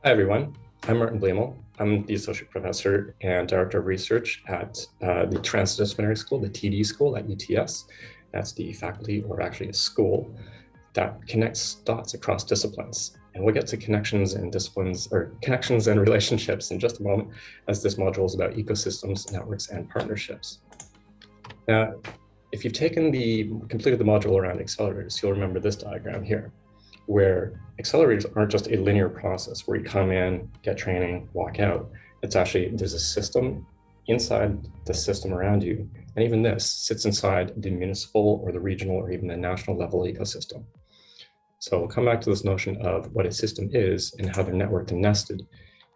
Hi, everyone. I'm Martin Blamel. I'm the Associate Professor and Director of Research at the Transdisciplinary School, the TD School at UTS. That's the faculty, or actually a school, that connects dots across disciplines. And we'll get to connections and disciplines, or connections and relationships in just a moment, as this module is about ecosystems, networks, and partnerships. Now, if you've completed the module around accelerators, you'll remember this diagram here, where accelerators aren't just a linear process where you come in, get training, walk out. It's actually, there's a system inside the system around you. And even this sits inside the municipal or the regional or even the national level ecosystem. So we'll come back to this notion of what a system is and how they're networked and nested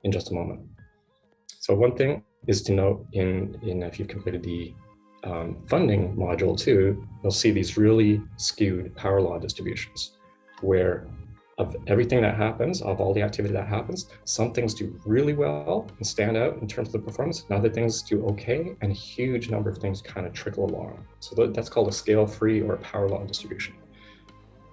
in just a moment. So one thing is to note if you've completed the funding module too, you'll see these really skewed power law distributions where of everything that happens, of all the activity that happens, some things do really well and stand out in terms of the performance, and other things do okay, and a huge number of things kind of trickle along. So that's called a scale-free or power law distribution.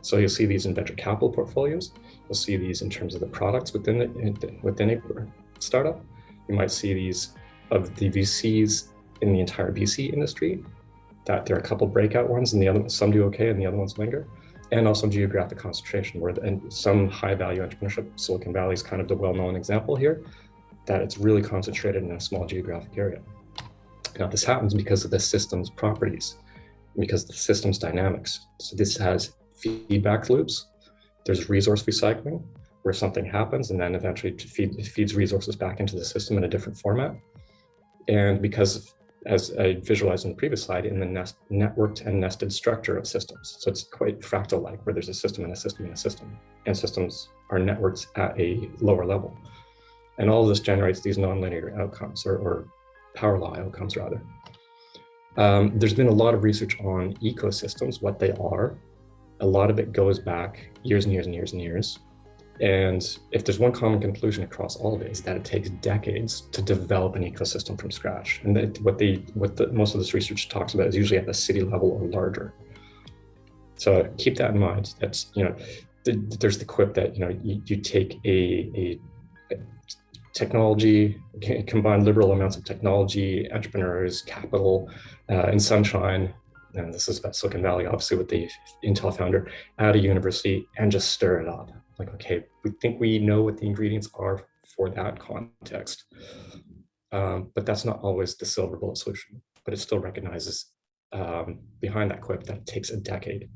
So you'll see these in venture capital portfolios. You'll see these in terms of the products within a startup. You might see these of the VCs in the entire VC industry, that there are a couple breakout ones and some do okay and the other ones linger. And also geographic concentration, where some high value entrepreneurship, Silicon Valley is kind of the well-known example here, that it's really concentrated in a small geographic area. Now this happens because of the system's properties, because of the system's dynamics. So this has feedback loops. There's resource recycling, where something happens and then eventually it feeds resources back into the system in a different format. And because, as I visualized in the previous slide, in the networked and nested structure of systems. So it's quite fractal-like, where there's a system and a system and a system, and systems are networked at a lower level. And all of this generates these nonlinear outcomes, or power law outcomes, rather. There's been a lot of research on ecosystems, what they are. A lot of it goes back years and years and years and years. And if there's one common conclusion across all of it, is that it takes decades to develop an ecosystem from scratch. And what most of this research talks about is usually at the city level or larger. So keep that in mind. That's, there's the quip that, you take a technology, combine liberal amounts of technology, entrepreneurs, capital, and sunshine. And this is about Silicon Valley, obviously, with the Intel founder at a university, and just stir it up. Like, okay, we think we know what the ingredients are for that context, but that's not always the silver bullet solution. But it still recognizes behind that quip that it takes a decade.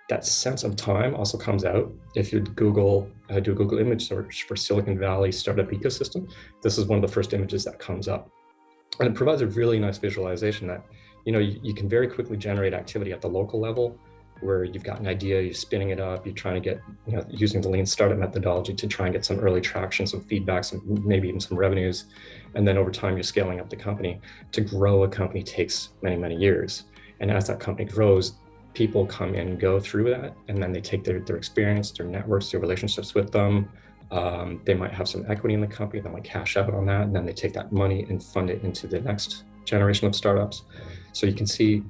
That sense of time also comes out if you do a Google image search for Silicon Valley startup ecosystem. This is one of the first images that comes up, and it provides a really nice visualization that you can very quickly generate activity at the local level, where you've got an idea, you're spinning it up, you're trying to get, using the lean startup methodology to try and get some early traction, some feedback, maybe even some revenues. And then over time, you're scaling up the company. To grow a company takes many, many years. And as that company grows, people come in and go through that, and then they take their experience, their networks, their relationships with them. They might have some equity in the company, they might cash out on that, and then they take that money and fund it into the next generation of startups. So you can see,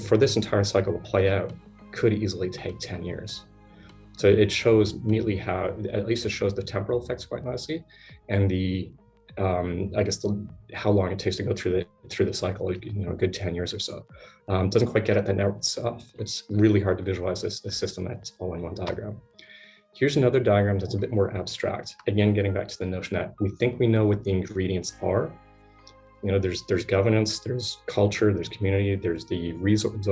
for this entire cycle to play out, could easily take 10 years. So it shows neatly how, at least it shows the temporal effects quite nicely, and how long it takes to go through the cycle, a good 10 years or so. Doesn't quite get at the network stuff. It's really hard to visualize this system that's all in one diagram. Here's another diagram that's a bit more abstract. Again, getting back to the notion that we think we know what the ingredients are. There's governance, there's culture, there's community, there's the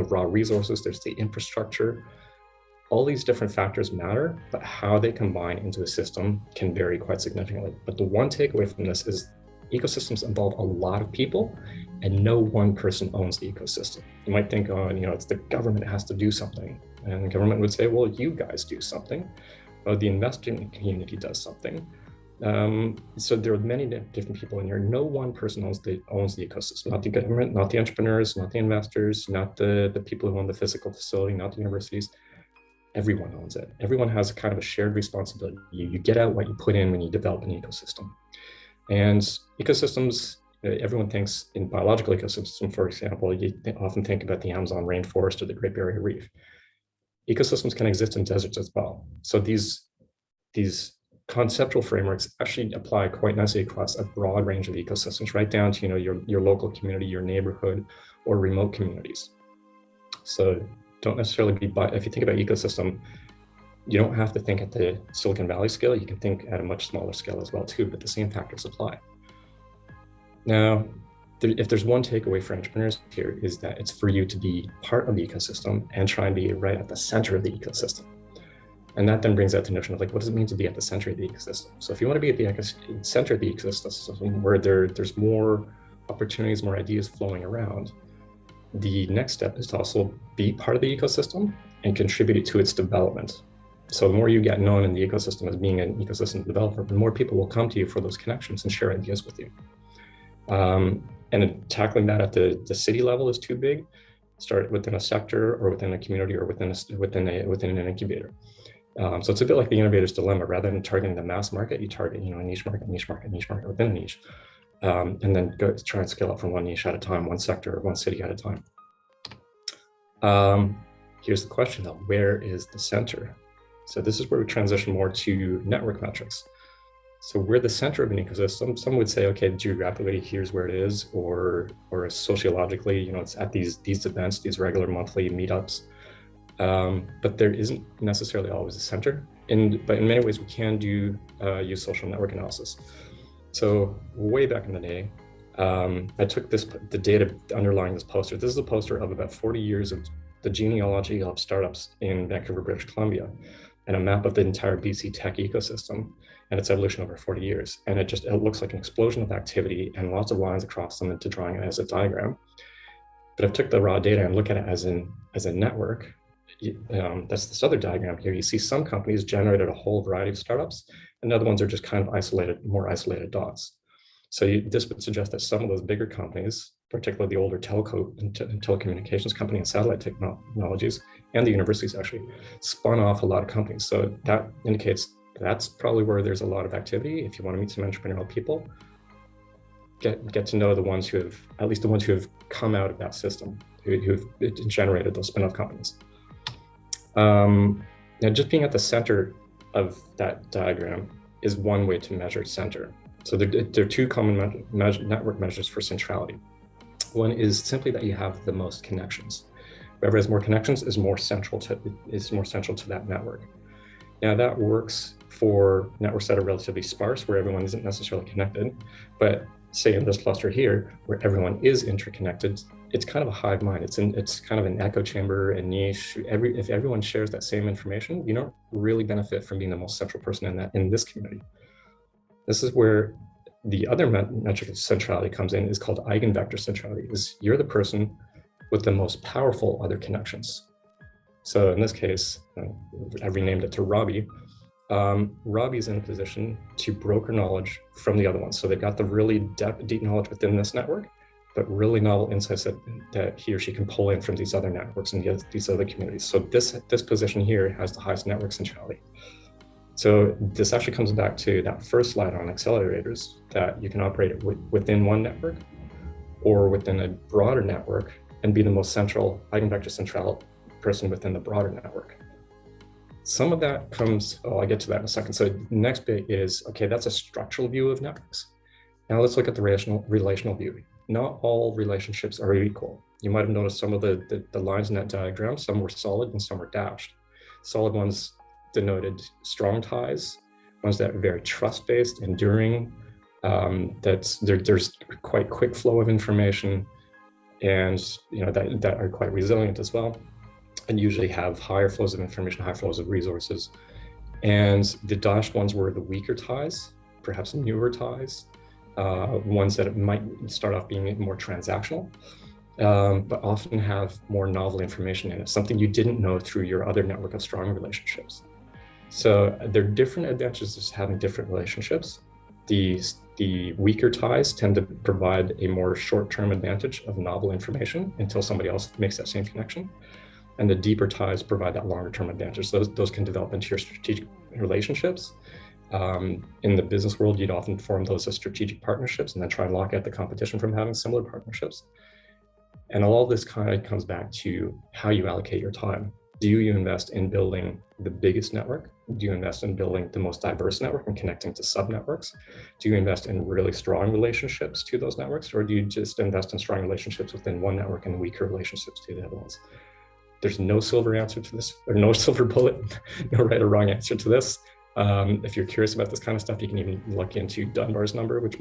raw resources, there's the infrastructure. All these different factors matter, but how they combine into a system can vary quite significantly. But the one takeaway from this is ecosystems involve a lot of people, and no one person owns the ecosystem. You might think, it's the government has to do something. And the government would say, well, you guys do something. Or the investing community does something. So there are many different people in here. No one person owns the ecosystem, not the government, not the entrepreneurs, not the investors, not the people who own the physical facility, not the universities. Everyone owns it. Everyone has kind of a shared responsibility. You get out what you put in when you develop an ecosystem. And ecosystems, everyone thinks in biological ecosystem, for example, you often think about the Amazon rainforest or the Great Barrier Reef. Ecosystems can exist in deserts as well. So these conceptual frameworks actually apply quite nicely across a broad range of ecosystems, right down to your local community, your neighborhood, or remote communities. So don't necessarily be, if you think about ecosystem, you don't have to think at the Silicon Valley scale. You can think at a much smaller scale as well too, but the same factors apply. Now, if there's one takeaway for entrepreneurs here, is that it's for you to be part of the ecosystem and try and be right at the center of the ecosystem. And that then brings out the notion of like, what does it mean to be at the center of the ecosystem? So if you want to be at the center of the ecosystem where there's more opportunities, more ideas flowing around, the next step is to also be part of the ecosystem and contribute to its development. So the more you get known in the ecosystem as being an ecosystem developer, the more people will come to you for those connections and share ideas with you. And tackling that at the city level is too big. Start within a sector or within a community or within an incubator. So it's a bit like the innovator's dilemma. Rather than targeting the mass market, you target a niche market within a niche, and then go try and scale up from one niche at a time, one sector, one city at a time. Here's the question though: where is the center? So this is where we transition more to network metrics. So we're the center of an ecosystem. Some would say, okay, geographically, here's where it is, or sociologically, it's at these events, these regular monthly meetups. But there isn't necessarily always a center. But in many ways, we can use social network analysis. So way back in the day, I took the data underlying this poster. This is a poster of about 40 years of the genealogy of startups in Vancouver, British Columbia, and a map of the entire BC tech ecosystem and its evolution over 40 years. And it looks like an explosion of activity and lots of lines across them into drawing it as a diagram. But if I took the raw data and look at it as a network, that's this other diagram here. You see some companies generated a whole variety of startups, and other ones are just kind of more isolated dots. So this would suggest that some of those bigger companies, particularly the older telco and telecommunications company and satellite technologies, and the universities actually spun off a lot of companies. So that indicates that's probably where there's a lot of activity. If you want to meet some entrepreneurial people, get to know the ones who have come out of that system, who've generated those spin-off companies. Now, just being at the center of that diagram is one way to measure center. So there are two common network measures for centrality. One is simply that you have the most connections. Whoever has more connections is more central to that network. Now that works for networks that are relatively sparse, where everyone isn't necessarily connected. But say in this cluster here, where everyone is interconnected, it's kind of a hive mind. It's kind of an echo chamber, a niche. If everyone shares that same information, you don't really benefit from being the most central person in this community. This is where the other metric of centrality comes in, is called eigenvector centrality. Is you're the person with the most powerful other connections. So in this case, I've renamed it to Robbie. Robbie's in a position to broker knowledge from the other ones. So they've got the really deep knowledge within this network, but really novel insights that he or she can pull in from these other networks and these other communities. So this position here has the highest network centrality. So this actually comes back to that first slide on accelerators, that you can operate within one network or within a broader network and be the most central eigenvector central person within the broader network. Some of that comes, I'll get to that in a second. So the next bit is, okay, that's a structural view of networks. Now let's look at the relational view. Not all relationships are equal. You might have noticed some of the lines in that diagram, some were solid and some were dashed. Solid ones denoted strong ties, ones that are very trust-based, enduring, there's quite quick flow of information, and that are quite resilient as well, and usually have higher flows of information, high flows of resources. And the dashed ones were the weaker ties, perhaps newer ties, ones that might start off being more transactional, but often have more novel information in it, something you didn't know through your other network of strong relationships. So there are different advantages to having different relationships. The weaker ties tend to provide a more short-term advantage of novel information until somebody else makes that same connection. And the deeper ties provide that longer-term advantage. So those can develop into your strategic relationships. In the business world, you'd often form those as strategic partnerships and then try and lock out the competition from having similar partnerships. And all this kind of comes back to how you allocate your time. Do you invest in building the biggest network Do you invest in building the most diverse network and connecting to sub-networks? Do you invest in really strong relationships to those networks, or do you just invest in strong relationships within one network and weaker relationships to the other ones? There's no silver answer to this, or no silver bullet, no right or wrong answer to this. If you're curious about this kind of stuff, you can even look into Dunbar's number, which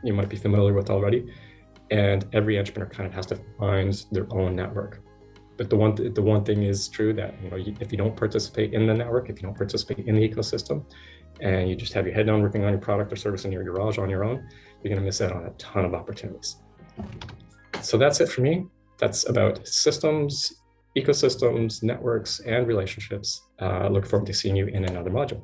you might be familiar with already. And every entrepreneur kind of has to find their own network. But the one thing is true that if you don't participate in the network, if you don't participate in the ecosystem, and you just have your head down working on your product or service in your garage on your own, you're going to miss out on a ton of opportunities. So that's it for me. That's about systems, ecosystems, networks, and relationships. Look forward to seeing you in another module.